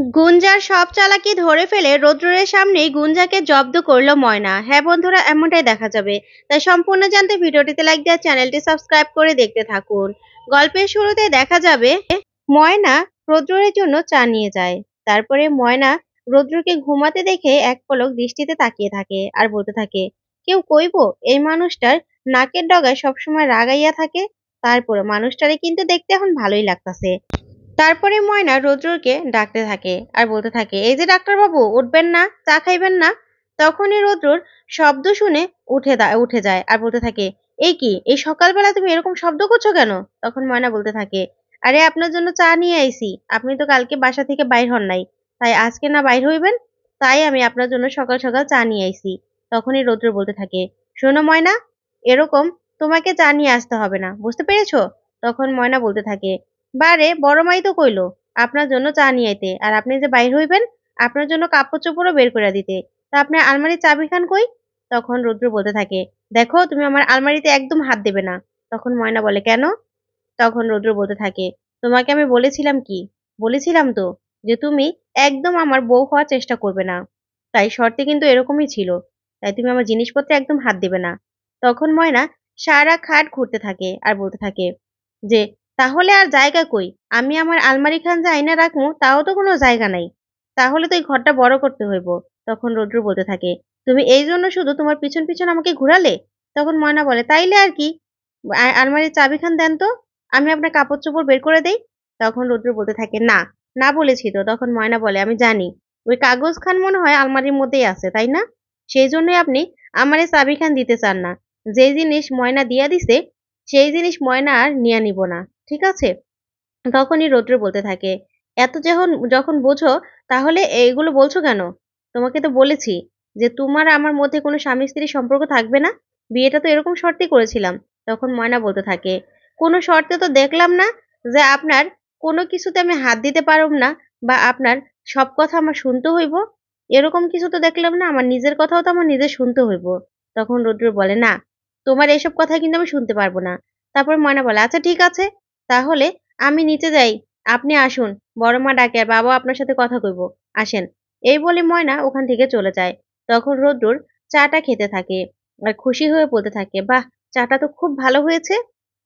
গুঞ্জার সব চালাকি ধরে ফেলে রৌদ্রের সামনেই গুঞ্জাকে জব্দ করলো ময়না। হ্যাঁ বন্ধুরা, এমনটাই দেখা যাবে। তাই সম্পূর্ণ জানতে ভিডিওটিতে লাইক দিয়ে চ্যানেলটি সাবস্ক্রাইব করে দেখতে থাকুন। গল্পের শুরুতে দেখা যাবে ময়না রৌদ্রের জন্য চা নিয়ে যায়। তারপরে ময়না রৌদ্রকে ঘুমাতে দেখে এক পলক দৃষ্টিতে তাকিয়ে থাকে আর বলতে থাকে, কেউ কইবো এই মানুষটার নাকের ডগায় সবসময় রাগাইয়া থাকে। তারপরে মানুষটারে কিন্তু দেখতে এখন ভালোই লাগতাছে। তারপরে ময়না রৌদ্রকে ডাকতে থাকে আর বলতে থাকে, এই যে ডাক্তার বাবু, উঠবেন না, চা খাইবেন না? তখনই রৌদ্রর শব্দ শুনে উঠে যায় আর বলতে থাকে, এই কি, এই সকালবেলা তুমি এরকম শব্দ করছো কেন? তখন ময়না বলতে থাকে, আরে আপনার জন্য চা নিয়ে আইছি, আপনি তো কালকে বাসা থেকে বাইর হন নাই, তাই আজকে না বাইর হইবেন, তাই আমি আপনার জন্য সকাল সকাল চা নিয়ে আইছি। তখনই রৌদ্র বলতে থাকে, শোনো ময়না, এরকম তোমাকে চা নিয়ে আসতে হবে না, বুঝতে পেরেছো? তখন ময়না বলতে থাকে, বারে বড় মাই তো কইলো আপনার জন্য চা নিয়ে আইতে, আর আপনি যে বাইর হইবেন আপনার জন্য কাপড় চোপড়ও বের করে দিতে, তা আপনার আলমারির চাবি খান কই? তখন রুদ্র বলতে থাকে, দেখো তুমি আমার আলমারিতে একদম হাত দেবে না। তখন ময়না বলে, কেন? তখন রুদ্র বলতে থাকে, তোমাকে আমি বলেছিলাম কি? বলেছিলাম তো যে তুমি একদম আমার বউ হওয়ার চেষ্টা করবে না, তাই শর্তে কিন্তু এরকমই ছিল, তাই তুমি আমার জিনিসপত্রে একদম হাত দেবে না। তখন ময়না সারা খাট ঘুরতে থাকে আর বলতে থাকে যে, তাহলে আর জায়গা কই? আমি আমার আলমারি খান যে আইনা রাখবো তাও তো কোনো জায়গা নাই, তাহলে তো এই ঘরটা বড় করতে হইব। তখন রৌদ্র বলতে থাকে, তুমি এই জন্য শুধু তোমার পিছন পিছন আমাকে ঘুরালে? তখন ময়না বলে, তাইলে আর কি, আলমারির চাবি খান দেন তো, আমি আপনার কাপড় চোপড় বের করে দেই। তখন রৌদ্র বলতে থাকে, না, না বলেছি তো। তখন ময়না বলে, আমি জানি ওই কাগজ খান মনে হয় আলমারির মধ্যেই আছে, তাই না? সেই জন্যই আপনি আমার এই চাবি খান দিতে চান না। যে জিনিস ময়না দিয়া দিছে সেই জিনিস ময়না আর নিয়া নিব না, ঠিক আছে? তখনই রৌদ্র বলতে থাকে, এত যখন যখন বোঝো তাহলে এইগুলো বলছো কেন? তোমাকে তো বলেছি যে তোমার আমার মধ্যে কোনো স্বামী স্ত্রীর সম্পর্ক থাকবে না, বিয়েটা তো এরকম শর্তেই করেছিলাম। তখন ময়না বলতে থাকে, কোনো শর্তে তো দেখলাম না যে আপনার কোনো কিছুতে আমি হাত দিতে পারব না, বা আপনার সব কথা আমার শুনতে হইব, এরকম কিছু তো দেখলাম না, আমার নিজের কথাও তো আমার নিজে শুনতে হইব। তখন রৌদ্র বলে, না, তোমার এসব কথা কিন্তু আমি শুনতে পারবো না। তারপর ময়না বলে, আচ্ছা ঠিক আছে, তাহলে আমি নিচে যাই, আপনি আসুন, বড় মা ডাকে আর বাবাও আপনার সাথে কথা কইব, আসেন। এই বলে ময়না ওখান থেকে চলে যায়। তখন রোদ্দুর চাটা খেতে থাকে আর খুশি হয়ে বলতে থাকে, বাহ, চাটা তো খুব ভালো হয়েছে।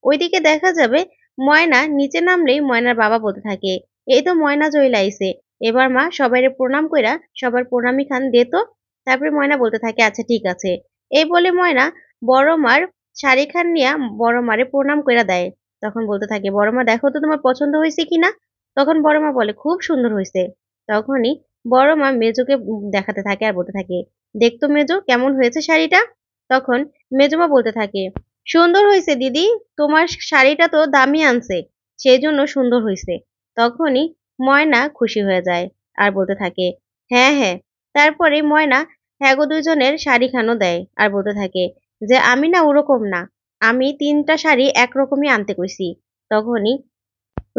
ওইদিকে দেখা যাবে ময়না নিচে নামলেই ময়নার বাবা বলতে থাকে, এই তো ময়না চইলা আইছে, এবার মা সবাইরে প্রণাম কইরা সবার প্রণামী খান দে তো। তারপরে ময়না বলতে থাকে, আচ্ছা ঠিক আছে। এই বলে ময়না বড় মার শাড়ি খান নিয়া বড় মারে প্রণাম কইরা দেয়। তখন বলতে থাকে, বড় মা দেখো তো তোমার পছন্দ হয়েছে কিনা? তখন বড় মা বলে, খুব সুন্দর হয়েছে। তখনই বড় মা মেজোকে দেখাতে থাকে আর বলতে থাকে, দেখতো মেজো, কেমন হয়েছে শাড়িটা? তখন মেজো মা বলতে থাকে, সুন্দর হয়েছে দিদি, তোমার শাড়িটা তো দামি আনছে, সেই জন্য সুন্দর হয়েছে। তখনই ময়না খুশি হয়ে যায় আর বলতে থাকে, হ্যাঁ হ্যাঁ। তারপরে ময়না হ্যাগো দুইজনের শাড়ি খানো দেয় আর বলতে থাকে যে, আমি না ওরকম না, আমি ৩টা শাড়ি একরকমই আনতে কইছি। তখনই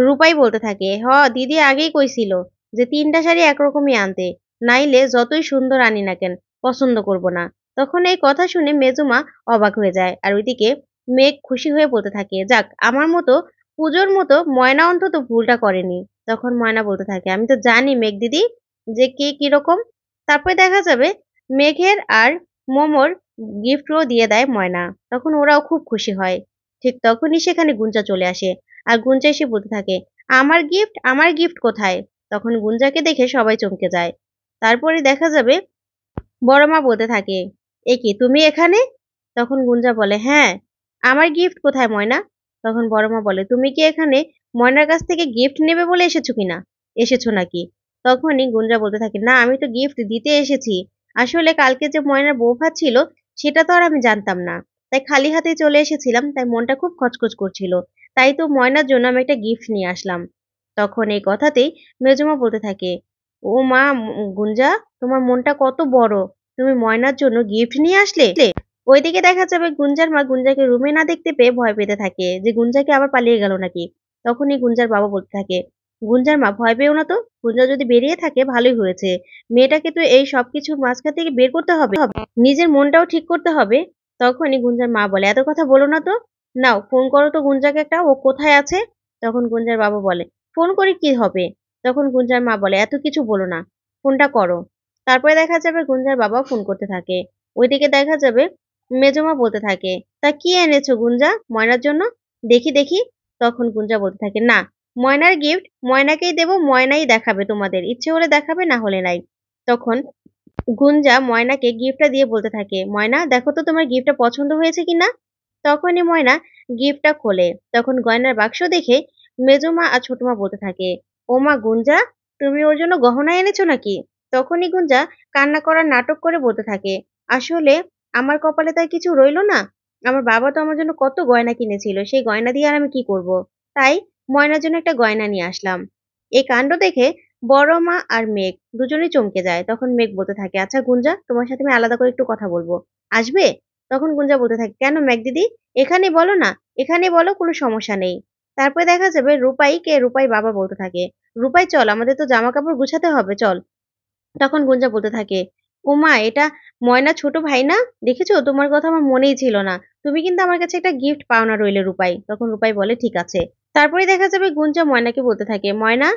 রূপাই বলতে থাকে, দিদি আগেই কইছিল যে ৩টা শাড়ি একরকমই আনতে, নাইলে যতই সুন্দর আনি না কেন পছন্দ করব না। তখন এই কথা শুনে মেজুমা অবাক হয়ে যায় আর ওইদিকে মেঘ খুশি হয়ে বলতে থাকে, যাক, আমার মতো পুজোর মতো ময়না অন্তত ভুলটা করেনি। তখন ময়না বলতে থাকে, আমি তো জানি মেঘ দিদি যে কে কিরকম। তারপরে দেখা যাবে মেঘের আর মোমোর গিফটও দিয়ে দেয় ময়না। তখন ওরাও খুব খুশি হয়। ঠিক তখনই সেখানে গুঞ্জা চলে আসে আর গুঞ্জা এসে বলতে থাকে, আমার গিফট, আমার গিফট কোথায়? তখন গুঞ্জাকে দেখে সবাই চমকে যায়। তারপরে দেখা যাবে বড় মা বলতে থাকে, এ কি, তুমি এখানে? তখন গুঞ্জা বলে, হ্যাঁ, আমার গিফট কোথায় ময়না? তখন বড় মা বলে, তুমি কি এখানে ময়নার কাছ থেকে গিফট নেবে বলে এসেছো কিনা, এসেছো নাকি? তখনই গুঞ্জা বলতে থাকে, না, আমি তো গিফট দিতে এসেছি। আসলে কালকে যে ময়নার বউ ভাত ছিল সেটা তো আর আমি জানতাম না, তাই খালি হাতেই চলে এসেছিলাম, তাই মনটা খুব খচখচ করছিল, তাই তো ময়নার জন্য আমি একটা গিফট নিয়ে আসলাম। তখন এই কথাতেই মেজমা বলতে থাকে, ও মা, গুঞ্জা, তোমার মনটা কত বড়, তুমি ময়নার জন্য গিফট নিয়ে আসলে? ওইদিকে দেখা যাবে গুঞ্জার মা গুঞ্জাকে রুমে না দেখতে পেয়ে ভয় পেতে থাকে যে গুঞ্জাকে আবার পালিয়ে গেল নাকি। তখনই গুঞ্জার বাবা বলতে থাকে, গুঞ্জার মা, ভয় পেও না তো, গুঞ্জা যদি বেরিয়ে থাকে ভালোই হয়েছে, মেয়েটাকে তো এই সবকিছুর মাঝখান থেকে বের করতে হবে, নিজের মনটাও ঠিক করতে হবে। তখনই গুঞ্জার মা বলে, এত কথা বলো না তো, নাও ফোন করো তো গুঞ্জাকে একটা, ও কোথায় আছে? তখন গুঞ্জার বাবা বলে, ফোন করে কি হবে? তখন গুঞ্জার মা বলে, এত কিছু বলো না, ফোনটা করো। তারপরে দেখা যাবে গুঞ্জার বাবাও ফোন করতে থাকে। ওইদিকে দেখা যাবে মেজমা বলতে থাকে, তা কি এনেছো গুঞ্জা ময়নার জন্য? দেখি দেখি। তখন গুঞ্জা বলতে থাকে, না, ময়নার গিফট ময়নাকেই দেবো, ময়নাই দেখাবে তোমাদের, ইচ্ছে হলে দেখাবে, না হলে নাই। তখন গুঞ্জা ময়নাকে গিফটটা দিয়ে বলতে থাকে, ময়না দেখো তো তোমার গিফটটা পছন্দ হয়েছে কিনা। তখনই ময়না গিফটটা খোলে। তখন গয়নার বাক্স দেখে মেজমা আর ছোটমা বলতে থাকে, ও মা গুঞ্জা, তুমি ওর জন্য গহনা এনেছো নাকি? তখনই গুঞ্জা কান্না করার নাটক করে বলতে থাকে, আসলে আমার কপালে তাই কিছু রইলো না। আমার বাবা তো আমার জন্য কত গয়না কিনেছিল, সেই গয়না দিয়ে আর আমি কি করব। তাই ময়নার জন্য একটা গয়না নিয়ে আসলাম। এই কাণ্ড দেখে বড় মা আর মেঘ দুজনেই চমকে যায়। তখন মেঘ বলতে থাকে, আচ্ছা গুঞ্জা, তোমার সাথে আমি আলাদা করে একটু কথা বলবো, আসবে? তখন গুঞ্জা বলতে থাকে, কেন মেঘ দিদি, এখানে বলো না, এখানে বলো, কোনো সমস্যা নেই। তারপরে দেখা যাবে রূপাইকে রূপাই বাবা বলতে থাকে, রূপাই চল, আমাদের তো জামা কাপড় গুছাতে হবে, চল। তখন গুঞ্জা বলতে থাকে, ওমা এটা ময়না ছোট ভাই না? দেখেছো, তোমার কথা আমার মনেই ছিল না। তুমি কিন্তু আমার কাছে একটা গিফট পাওনা রইলে রূপাই। তখন রূপাই বলে, ঠিক আছে। তারপরে দেখা যাবে গুঞ্জা ময়নাকে বলতে থাকে, ময়না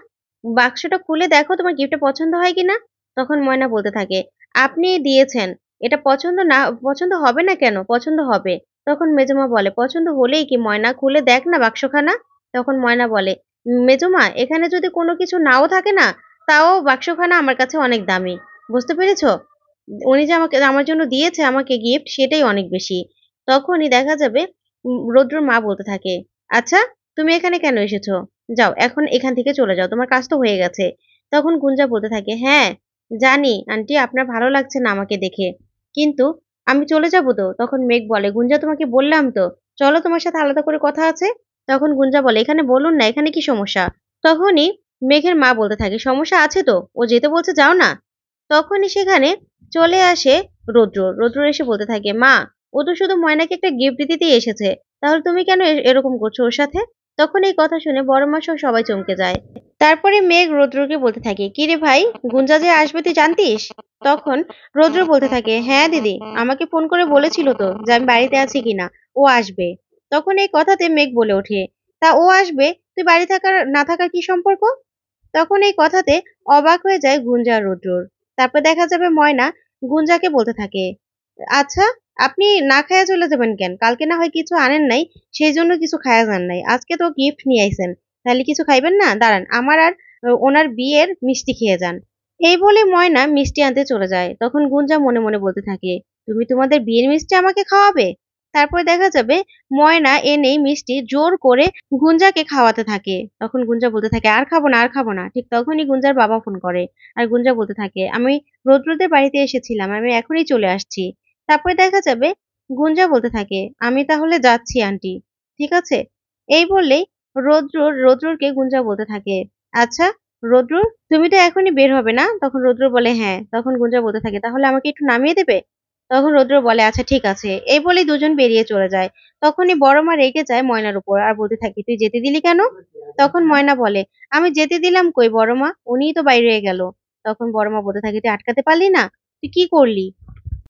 বাক্সটা খুলে দেখো তোমার গিফটটা পছন্দ হয় কিনা। তখন ময়না বলতে থাকে, আপনি দিয়েছেন, এটা পছন্দ না, পছন্দ হবে না কেন, পছন্দ হবে। তখন মেজমা বলে, পছন্দ হলেই কি, ময়না খুলে দেখ না বাক্সখানা। তখন ময়না বলে, মেজমা এখানে যদি কোনো কিছু নাও থাকে না, তাও বাক্সখানা আমার কাছে অনেক দামি। বুঝতে পেরেছো? উনি যে আমাকে আমার জন্য দিয়েছে আমাকে গিফট, সেটাই অনেক বেশি। তখনই দেখা যাবে রুদ্রর মা বলতে থাকে, আচ্ছা তুমি এখানে কেন এসেছো? যাও এখন এখান থেকে চলে যাও, তোমার কাজ তো হয়ে গেছে। তখন গুঞ্জা বলতে থাকে, হ্যাঁ জানি আন্টি, আপনার ভালো লাগছে না আমাকে দেখে, কিন্তু আমি চলে যাবো তো। তখন মেঘ বলে, গুঞ্জা তোমাকে বললাম তো, চলো তোমার সাথে আলাদা করে কথা আছে। তখন গুঞ্জা বলে, এখানে বলুন না, এখানে কি সমস্যা? তখনই মেঘের মা বলতে থাকে, সমস্যা আছে তো, ও যেতে বলছে, যাও না। তখনই সেখানে চলে আসে রৌদ্র। রৌদ্র এসে বলতে থাকে, মা ও তো শুধু ময়নাকে একটা গিফট দিতেই এসেছে, তাহলে তুমি কেন এরকম করছো ওর সাথে? তখন এই কথা শুনে বড় মা সহ সবাই চমকে যায়। তারপরে মেঘ রৌদ্রকে বলতে থাকে, কি রে ভাই, গুঞ্জা যে আসবে তুই জানতিস? তখন রৌদ্র বলতে থাকে, হ্যাঁ দিদি, আমাকে ফোন করে বলেছিল তো যে আমি বাড়িতে আছি কিনা, ও আসবে। তখন এই কথাতে মেঘ বলে ওঠে, তা ও আসবে, তুই বাড়ি থাকার না থাকার কি সম্পর্ক? তখন এই কথাতে অবাক হয়ে যায় গুঞ্জা আর রুদ্রর। তারপর দেখা যাবে ময়না গুঞ্জাকে বলতে থাকে, আচ্ছা আপনি না খাইয়া চলে যাবেন কেন? কালকে না হয় কিছু আনেন নাই, সেই জন্য কিছু খায়া যান নাই, আজকে তো গিফট নিয়ে আইছেন, তাহলে কিছু খাইবেন না? দাঁড়ান, আমার আর ওনার বিয়ের মিষ্টি খেয়ে যান। এই বলে ময়না মিষ্টি আনতে চলে যায়। তখন গুঞ্জা মনে মনে বলতে থাকে, তুমি তোমাদের বিয়ের মিষ্টি আমাকে খাওয়াবে? তারপরে দেখা যাবে ময়না এনেই মিষ্টি জোর করে গুঞ্জাকে খাওয়াতে থাকে। তখন গুঞ্জা বলতে থাকে, আর খাবো না, আর খাবো না। ঠিক তখনই গুঞ্জার বাবা ফোন করে। আর গুঞ্জা বলতে থাকে, আমি রৌদ্রদের বাড়িতে এসেছিলাম, আমি এখনই চলে আসছি। তারপরে দেখা যাবে গুঞ্জা বলতে থাকে, আমি তাহলে যাচ্ছি আন্টি, ঠিক আছে। এই বললেই রৌদ্রকে গুঞ্জা বলতে থাকে, আচ্ছা রৌদ্র, তুমি তো এখনই বের হবে না? তখন রৌদ্র বলে, হ্যাঁ। তখন গুঞ্জা বলতে থাকে, তাহলে আমাকে একটু নামিয়ে দেবে? তখন রৌদ্র বলে, আচ্ছা ঠিক আছে। এই বলেই দুজন বেরিয়ে চলে যায়। তখনই বড় মা রেগে যায় ময়নার উপর আর বলতে থাকে, তুই যেতে দিলি কেন? তখন ময়না বলে, আমি যেতে দিলাম কই বড় মা, উনিই তো বাইরে গেল। তখন বড় মা বলতে থাকে, তুই আটকাতে পারলি না? তুই কি করলি?